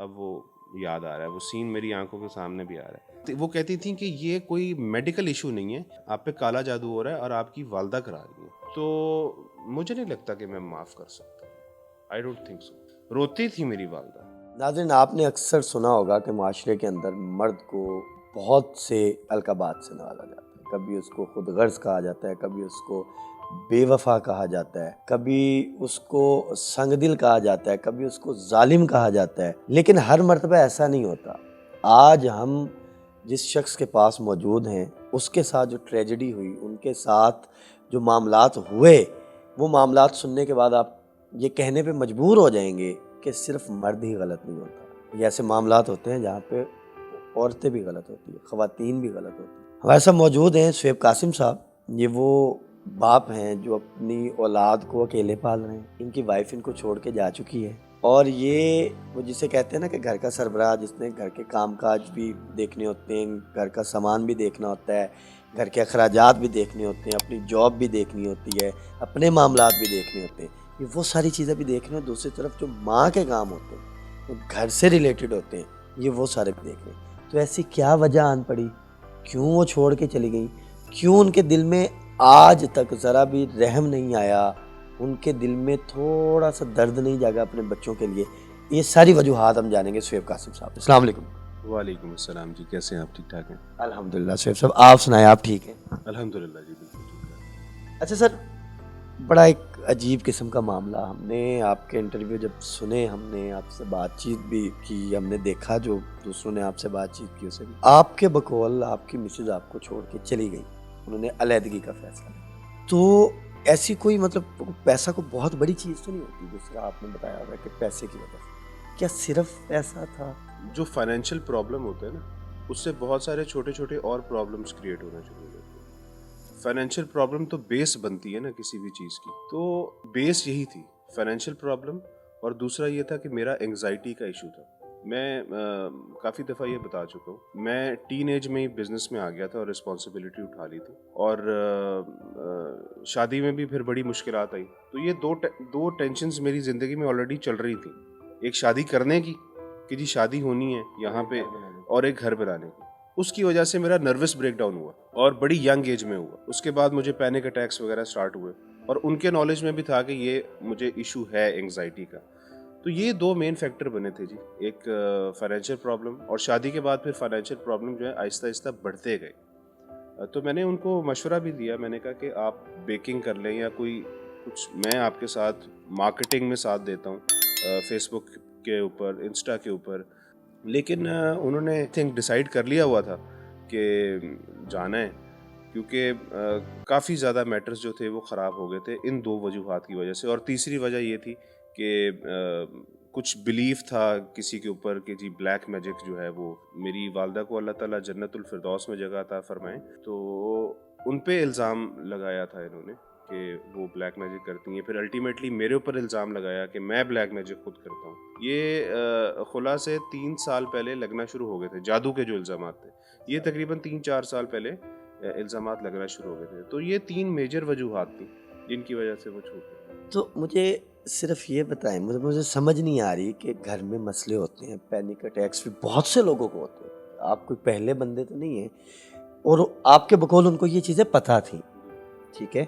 अब वो याद आ रहा है, वो सीन मेरी आंखों के सामने भी आ रहा है। तो वो कहती थी कि ये कोई मेडिकल इशू नहीं है, आप पे काला जादू हो रहा है और आपकी वालदा करा रही है। तो मुझे नहीं लगता कि मैं माफ़ कर सकता। I don't think so. रोती थी मेरी वालदा। नाज़रीन, आपने अक्सर सुना होगा कि माशरे के अंदर मर्द को बहुत से अलक़ाबात से नवाजा जाता है। कभी उसको खुद गर्ज़ कहा जाता है, कभी उसको बेवफ़ा कहा जाता है, कभी उसको संगदिल कहा जाता है, कभी उसको ज़ालिम कहा जाता है। लेकिन हर मर्तबा ऐसा नहीं होता। आज हम जिस शख्स के पास मौजूद हैं, उसके साथ जो ट्रेजेडी हुई, उनके साथ जो मामलात हुए, वो मामलात सुनने के बाद आप ये कहने पे मजबूर हो जाएंगे कि सिर्फ मर्द ही गलत नहीं होता। ये ऐसे मामलात होते हैं जहाँ पे औरतें भी गलत होती हैं, ख़वातीन भी गलत होती हैं। हमारे साथ मौजूद हैं शुएब कासिम साहब। ये वो बाप हैं जो अपनी औलाद को अकेले पाल रहे हैं। इनकी वाइफ इनको छोड़ के जा चुकी है और ये वो जिसे कहते हैं ना कि घर का सरबराह, जिसने घर के कामकाज भी देखने होते हैं, घर का सामान भी देखना होता है, घर के अखराजात भी देखने होते हैं, अपनी जॉब भी देखनी होती है, अपने मामलात भी देखने होते हैं। ये वो सारी चीज़ें भी देख रहे हैं। दूसरी तरफ जो माँ के काम होते हैं, जो घर से रिलेटेड होते हैं, ये वो सारे भी देख रहे हैं। तो ऐसी क्या वजह आन पड़ी, क्यों वो छोड़ के चली गई, क्यों उनके दिल में आज तक ज़रा भी रहम नहीं आया, उनके दिल में थोड़ा सा दर्द नहीं जागा अपने बच्चों के लिए। ये सारी वजूहात हम जानेंगे शुएब कासिम साहब। अस्सलाम वालेकुम। वालेकुम अस्सलाम जी, कैसे हैं आप? ठीक ठाक हैं? अल्हम्दुलिल्लाह। शुएब साहब, आप सुनाएं, आप ठीक हैं? अल्हम्दुलिल्लाह जी, बिल्कुल ठीक है। अच्छा सर, बड़ा एक अजीब किस्म का मामला, हमने आपके इंटरव्यू जब सुने, हमने आपसे बातचीत भी की, हमने देखा जो दूसरों ने आपसे बातचीत की उसे भी, आपके बकौल आपकी मिसेज आपको छोड़ के चली गई, उन्होंने अलहदगी का फैसला लिया। तो ऐसी कोई मतलब पैसा को बहुत बड़ी चीज़ तो नहीं होती, जिस तरह आपने बताया होगा कि पैसे की वजह से, क्या सिर्फ पैसा था? जो फाइनेंशियल प्रॉब्लम होता है ना, उससे बहुत सारे छोटे छोटे और प्रॉब्लम्स क्रिएट होना शुरू हो जाते हैं। फाइनेंशियल प्रॉब्लम तो बेस बनती है ना किसी भी चीज़ की, तो बेस यही थी, फाइनेंशियल प्रॉब्लम। और दूसरा ये था कि मेरा एंग्जाइटी का इशू था। मैं काफ़ी दफ़ा ये बता चुका हूँ, मैं टीन एज में ही बिज़नेस में आ गया था और रिस्पॉन्सिबिलिटी उठा ली थी। और शादी में भी फिर बड़ी मुश्किलात आई। तो ये दो टेंशन्स मेरी ज़िंदगी में ऑलरेडी चल रही थी। एक शादी करने की कि जी शादी होनी है यहाँ पे, और एक घर बनाने की। उसकी वजह से मेरा नर्वस ब्रेकडाउन हुआ और बड़ी यंग एज में हुआ। उसके बाद मुझे पैनिक अटैक्स वगैरह स्टार्ट हुए और उनके नॉलेज में भी था कि ये मुझे इशू है एंग्जाइटी का। तो ये दो मेन फैक्टर बने थे जी, एक फाइनेंशियल प्रॉब्लम, और शादी के बाद फिर फाइनेंशियल प्रॉब्लम जो है आहिस्ता आहिस्ता बढ़ते गए। तो मैंने उनको मशवरा भी दिया, मैंने कहा कि आप बेकिंग कर लें या कोई कुछ, मैं आपके साथ मार्केटिंग में साथ देता हूँ, फेसबुक के ऊपर, इंस्टा के ऊपर। लेकिन उन्होंने थिंक डिसाइड कर लिया हुआ था कि जाना है, क्योंकि काफ़ी ज़्यादा मैटर्स जो थे वो ख़राब हो गए थे इन दो वजूहात की वजह से। और तीसरी वजह ये थी कि कुछ बिलीफ था किसी के ऊपर कि जी ब्लैक मैजिक जो है, वो मेरी वालदा को अल्लाह ताला जन्नतुल फिरदौस में जगह अता फरमाए, तो उन पे इल्ज़ाम लगाया था इन्होंने कि वो ब्लैक मैजिक करती हैं। फिर अल्टीमेटली मेरे ऊपर इल्ज़ाम लगाया कि मैं ब्लैक मैजिक खुद करता हूँ। ये खुला से 3 साल पहले लगना शुरू हो गए थे, जादू के जो इल्ज़ाम थे, ये तकरीबन 3-4 साल पहले इल्ज़ाम लगना शुरू हो गए थे। तो ये 3 मेजर वजूहात थी जिनकी वजह से वो छूट गए। तो मुझे सिर्फ ये बताएं, मुझे समझ नहीं आ रही कि घर में मसले होते हैं, पैनिक अटैक्स भी बहुत से लोगों को होते हैं, आप कोई पहले बंदे तो नहीं हैं, और आपके बकौल उनको ये चीज़ें पता थी, ठीक है?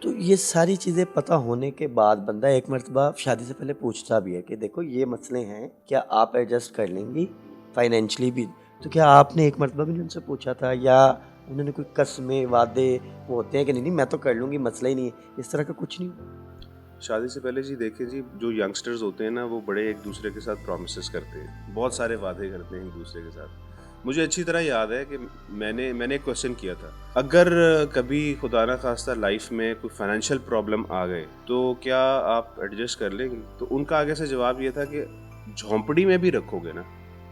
तो ये सारी चीज़ें पता होने के बाद बंदा एक मर्तबा शादी से पहले पूछता भी है कि देखो ये मसले हैं, क्या आप एडजस्ट कर लेंगी फाइनेंशियली भी? तो क्या आपने एक मर्तबा भी नहीं उनसे पूछा था, या उन्होंने कोई कसमें वादे वो होते हैं कि नहीं नहीं मैं तो कर लूँगी, मसला ही नहीं है, इस तरह का कुछ नहीं? शादी से पहले जी देखिए जी, जो यंगस्टर्स होते हैं ना, वो बड़े एक दूसरे के साथ प्रॉमिसेस करते हैं, बहुत सारे वादे करते हैं एक दूसरे के साथ। मुझे अच्छी तरह याद है कि मैंने एक क्वेश्चन किया था, अगर कभी खुदा ना खास्ता लाइफ में कोई फाइनेंशियल प्रॉब्लम आ गए तो क्या आप एडजस्ट कर लेंगे? तो उनका आगे से जवाब ये था कि झोंपड़ी में भी रखोगे ना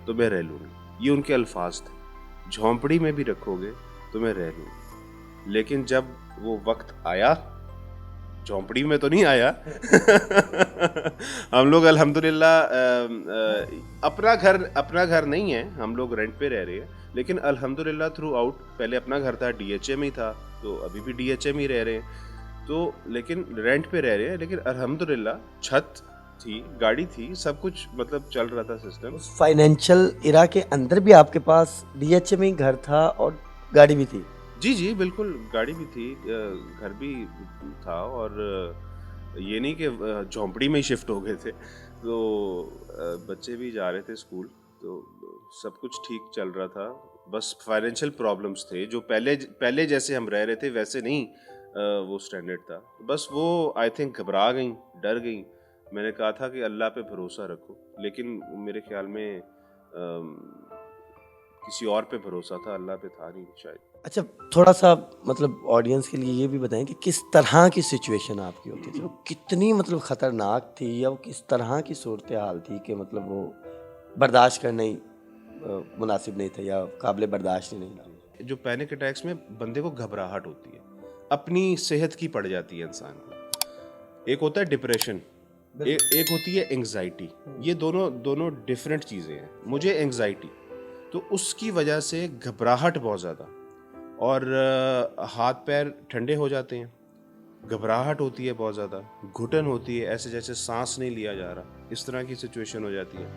तो मैं रह लूँगी। ये उनके अल्फाज थे, झोंपड़ी में भी रखोगे तो मैं रह लूँगी। लेकिन जब वो वक्त आया, झोंपड़ी में तो नहीं आया हम लोग अल्हम्दुलिल्लाह अपना घर नहीं है, हम लोग रेंट पे रह रहे हैं, लेकिन अल्हम्दुलिल्लाह थ्रू आउट, पहले अपना घर था, डीएचए में ही था, तो अभी भी डीएचए में ही रह रहे हैं, तो लेकिन रेंट पे रह रहे हैं, लेकिन अल्हम्दुलिल्लाह छत, थी, गाड़ी थी, सब कुछ मतलब चल रहा था सिस्टम। उस फाइनेंशियल इरा के अंदर भी आपके पास डीएचए में ही घर था और गाड़ी भी थी? जी, जी, बिल्कुल, गाड़ी भी थी, घर भी था, और ये नहीं कि झोंपड़ी में ही शिफ्ट हो गए थे। तो बच्चे भी जा रहे थे स्कूल, तो सब कुछ ठीक चल रहा था। बस फाइनेंशियल प्रॉब्लम्स थे, जो पहले जैसे हम रह रहे थे वैसे नहीं वो स्टैंडर्ड था। बस वो आई थिंक घबरा गईं, डर गईं। मैंने कहा था कि अल्लाह पे भरोसा रखो, लेकिन मेरे ख्याल में किसी और पे भरोसा था, अल्लाह पे था नहीं शायद। अच्छा, थोड़ा सा मतलब ऑडियंस के लिए ये भी बताएं कि किस तरह की सिचुएशन आपकी होती थी, वो कितनी मतलब ख़तरनाक थी, या वो किस तरह की सूरत हाल थी कि मतलब वो बर्दाश्त करना ही मुनासिब नहीं था या काबिल बर्दाश्त ही नहीं था? जो पैनिक अटैक्स में बंदे को घबराहट होती है, अपनी सेहत की पड़ जाती है इंसान को। एक होता है डिप्रेशन, एक होती है एंग्जाइटी। ये दोनों डिफरेंट चीज़ें हैं। मुझे एंग्जाइटी, तो उसकी वजह से घबराहट बहुत ज़्यादा, और हाथ पैर ठंडे हो जाते हैं, घबराहट होती है बहुत ज़्यादा, घुटन होती है, ऐसे जैसे सांस नहीं लिया जा रहा, इस तरह की सिचुएशन हो जाती है।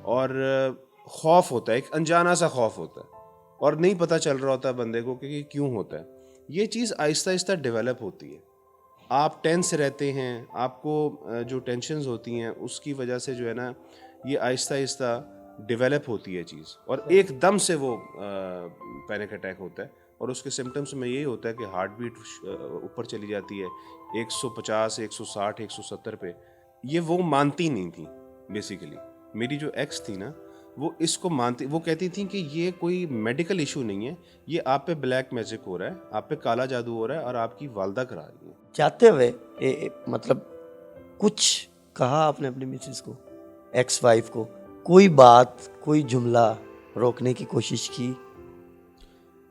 और खौफ होता है, एक अनजाना सा खौफ होता है, और नहीं पता चल रहा होता बंदे को कि क्यों होता है। ये चीज़ आहिस्ता आहिस्ता डेवलप होती है। आप टेंस रहते हैं, आपको जो टेंशन्स होती हैं उसकी वजह से जो है ना, ये आहिस्ता आहिस्ता डेवलप होती है चीज़, और एकदम से वो पैनिक अटैक होता है। और उसके सिम्टम्स में यही होता है कि हार्ट बीट ऊपर चली जाती है 150, 160, 170 पे। ये वो मानती नहीं थी बेसिकली। मेरी जो एक्स थी ना, वो इसको मानती, वो कहती थी कि ये कोई मेडिकल इशू नहीं है, ये आप पे ब्लैक मैजिक हो रहा है, आप पे काला जादू हो रहा है, और आपकी वालदा करा रही है। जाते हुए मतलब कुछ कहा आपने अपनी मिसेस को, एक्स वाइफ को, कोई बात, कोई जुमला रोकने की कोशिश की?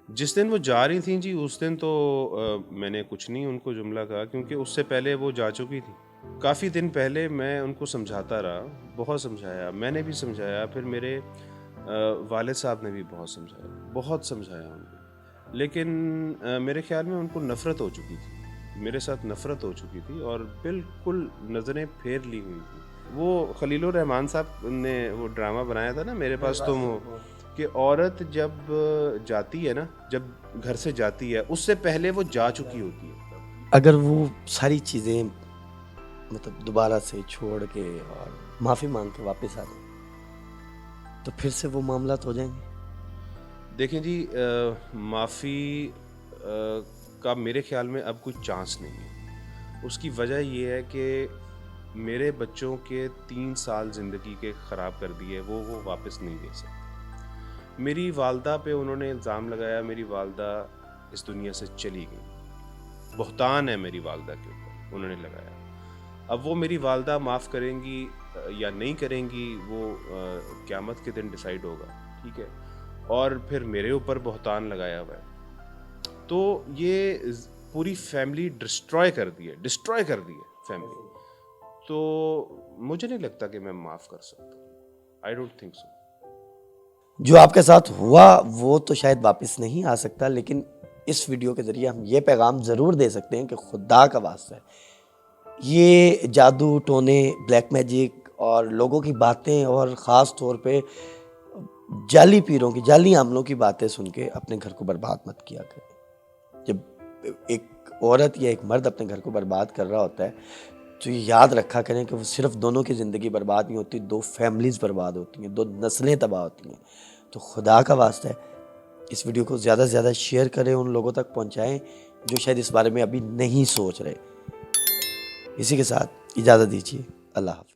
जिस दिन वो जा रही थी जी, उस दिन तो मैंने कुछ नहीं उनको जुमला कहा, क्योंकि उससे पहले वो जा चुकी थी। काफ़ी दिन पहले मैं उनको समझाता रहा, बहुत समझाया, मैंने भी समझाया, फिर मेरे वालिद साहब ने भी बहुत समझाया उनको। लेकिन मेरे ख्याल में उनको नफ़रत हो चुकी थी, मेरे साथ नफ़रत हो चुकी थी, और बिल्कुल नज़रें फेर ली हुई थी। वो खलीलुर रहमान साहब ने वो ड्रामा बनाया था ना, मेरे पास तुम हो, कि औरत जब जाती है ना, जब घर से जाती है, उससे पहले वो जा चुकी होती है। अगर वो सारी चीज़ें मतलब दोबारा से छोड़ के और माफ़ी मांग के वापस आ जाए, तो फिर से वो मामला हो जाएंगे? देखें जी, माफ़ी का मेरे ख्याल में अब कोई चांस नहीं है। उसकी वजह ये है कि मेरे बच्चों के 3 साल ज़िंदगी के ख़राब कर दिए, वो वापस नहीं दे सकते। मेरी वालदा पे उन्होंने इल्ज़ाम लगाया, मेरी वालदा इस दुनिया से चली गई, बहतान है मेरी वालदा के ऊपर उन्होंने लगाया। अब वो मेरी वालदा माफ़ करेंगी या नहीं करेंगी, वो क़यामत के दिन डिसाइड होगा, ठीक है। और फिर मेरे ऊपर बहतान लगाया हुआ है, तो ये पूरी फैमिली डिस्ट्रॉय कर दी है फैमिली। तो मुझे नहीं लगता कि मैं माफ़ कर सकता, आई डोंट थिंक सो। जो आपके साथ हुआ वो तो शायद वापस नहीं आ सकता, लेकिन इस वीडियो के ज़रिए हम ये पैगाम ज़रूर दे सकते हैं कि खुदा का वास्ता है, ये जादू टोने, ब्लैक मैजिक और लोगों की बातें, और ख़ास तौर पे जाली पीरों की, जाली आमलों की बातें सुन के अपने घर को बर्बाद मत किया करें। जब एक औरत या एक मर्द अपने घर को बर्बाद कर रहा होता है, तो ये याद रखा करें कि वो सिर्फ दोनों की ज़िंदगी बर्बाद नहीं होती, 2 फैमिलीज़ बर्बाद होती हैं, 2 नस्लें तबाह होती हैं। तो खुदा का वास्ता है, इस वीडियो को ज़्यादा से ज़्यादा शेयर करें, उन लोगों तक पहुंचाएं जो शायद इस बारे में अभी नहीं सोच रहे। इसी के साथ इजाज़त दीजिए, अल्लाह हाफ़िज़।